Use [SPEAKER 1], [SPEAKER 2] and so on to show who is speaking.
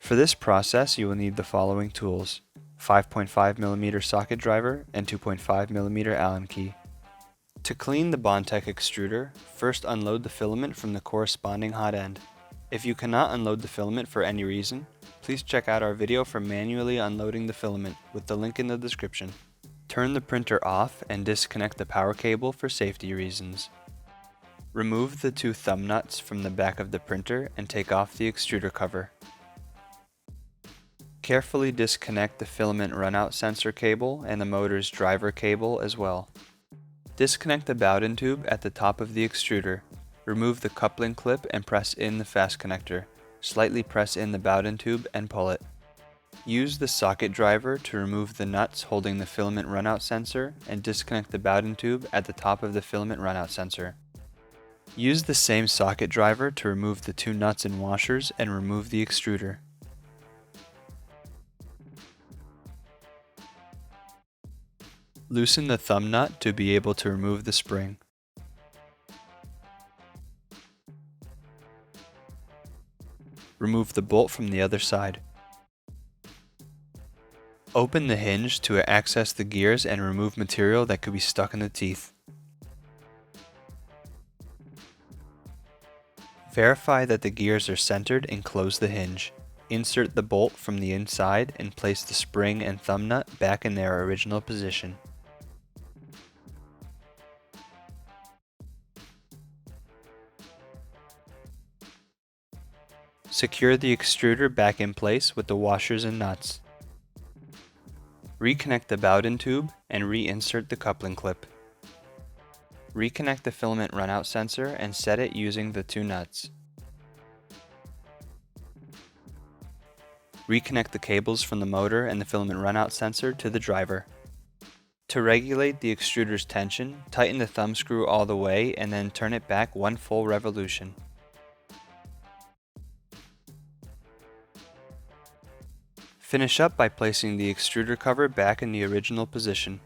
[SPEAKER 1] For this process, you will need the following tools: 5.5mm socket driver and 2.5mm Allen key. To clean the Bondtech extruder, first unload the filament from the corresponding hot end. If you cannot unload the filament for any reason, please check out our video for manually unloading the filament with the link in the description. Turn the printer off and disconnect the power cable for safety reasons. Remove the two thumb nuts from the back of the printer and take off the extruder cover. Carefully disconnect the filament runout sensor cable and the motor's driver cable as well. Disconnect the Bowden tube at the top of the extruder. Remove the coupling clip and press in the fast connector. Slightly press in the Bowden tube and pull it. Use the socket driver to remove the nuts holding the filament runout sensor and disconnect the Bowden tube at the top of the filament runout sensor. Use the same socket driver to remove the two nuts and washers and remove the extruder. Loosen the thumb nut to be able to remove the spring. Remove the bolt from the other side. Open the hinge to access the gears and remove material that could be stuck in the teeth. Verify that the gears are centered and close the hinge. Insert the bolt from the inside and place the spring and thumb nut back in their original position. Secure the extruder back in place with the washers and nuts. Reconnect the Bowden tube and reinsert the coupling clip. Reconnect the filament runout sensor and set it using the two nuts. Reconnect the cables from the motor and the filament runout sensor to the driver. To regulate the extruder's tension, tighten the thumb screw all the way and then turn it back one full revolution. Finish up by placing the extruder cover back in the original position.